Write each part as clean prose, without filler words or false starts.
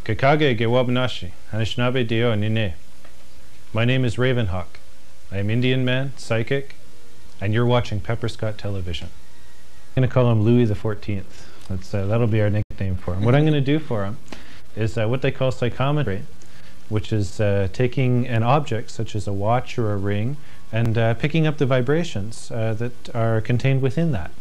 Kekage gewabnashi, Anishinaabe dio nine. My name is Ravenhawk. I am Indian man, psychic, and you're watching Pepper Scott Television. I'm going to call him Louis the 14th. That'll be our nickname for him. What I'm going to do for him is what they call psychometry, which is taking an object such as a watch or a ring and picking up the vibrations that are contained within that.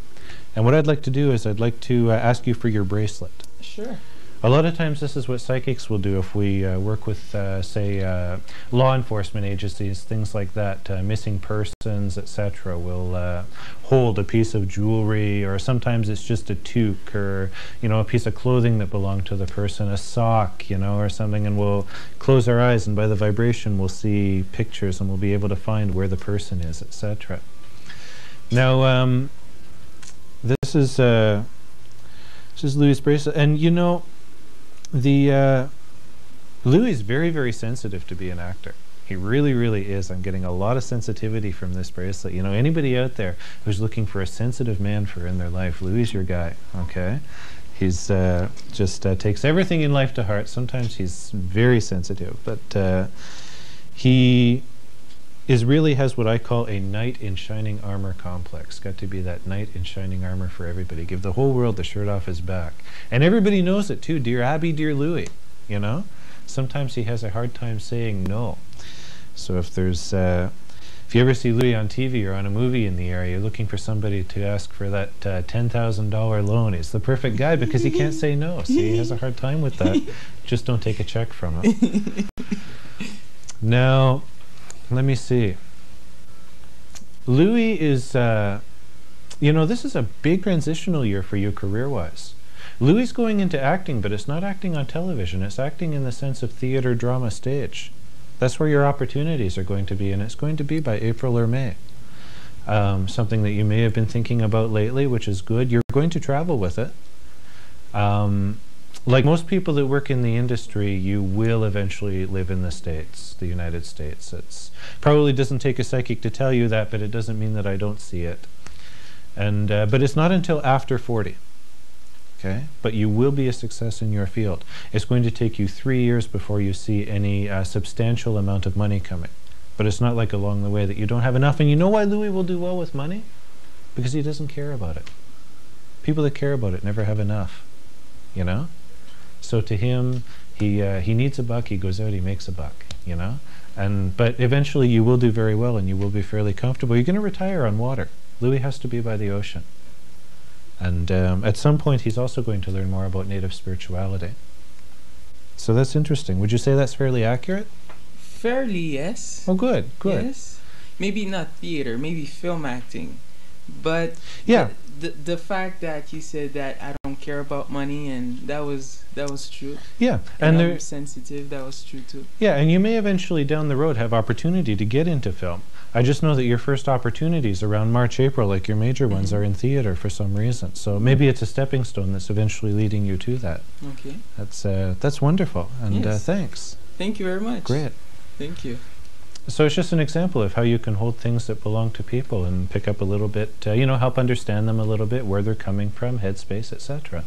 And what I'd like to do is I'd like to ask you for your bracelet. Sure. A lot of times this is what psychics will do if we work with, say, law enforcement agencies, things like that, missing persons, etc. Will hold a piece of jewelry, or sometimes it's just a toque, or, a piece of clothing that belonged to the person, a sock, or something, and we'll close our eyes, and by the vibration we'll see pictures, and we'll be able to find where the person is, etc. Now, this is Louis' bracelet, and Louis is very, very sensitive to be an actor. He really, really is. I'm getting a lot of sensitivity from this bracelet. Anybody out there who's looking for a sensitive man in their life, Louis is your guy, okay? He's just takes everything in life to heart. Sometimes he's very sensitive, but he really has what I call a knight in shining armor complex. Got to be that knight in shining armor for everybody. Give the whole world the shirt off his back. And everybody knows it too. Dear Abby, dear Louis, Sometimes he has a hard time saying no. So if there's, if you ever see Louis on TV or on a movie in the area, you're looking for somebody to ask for that $10,000 loan, he's the perfect guy because he can't say no. See, he has a hard time with that. Just don't take a check from him. Now, let me see. Louis is, this is a big transitional year for you career-wise. Louis is going into acting, but it's not acting on television. It's acting in the sense of theater, drama, stage. That's where your opportunities are going to be, and it's going to be by April or May. Something that you may have been thinking about lately, which is good. You're going to travel with it. Like most people that work in the industry, you will eventually live in the States, the United States. It's probably doesn't take a psychic to tell you that, but it doesn't mean that I don't see it. And but it's not until after 40. Okay? But you will be a success in your field. It's going to take you 3 years before you see any substantial amount of money coming. But it's not like along the way that you don't have enough. And you know why Louis will do well with money? Because he doesn't care about it. People that care about it never have enough. So to him, he needs a buck, he goes out, he makes a buck, But eventually you will do very well and you will be fairly comfortable. You're going to retire on water. Louis has to be by the ocean. And at some point he's also going to learn more about native spirituality. So that's interesting. Would you say that's fairly accurate? Fairly, yes. Oh, good, good. Yes. Maybe not theater, maybe film acting. But yeah, the fact that you said that I don't care about money, and that was true. Yeah, and I'm sensitive, that was true too. Yeah, and you may eventually down the road have opportunity to get into film. I just know that your first opportunities around March, April, like your major ones, are in theater for some reason. So maybe it's a stepping stone that's eventually leading you to that. Okay. That's wonderful, and yes. Thanks. Thank you very much. Great. Thank you. So it's just an example of how you can hold things that belong to people and pick up a little bit, help understand them a little bit, where they're coming from, headspace, etc.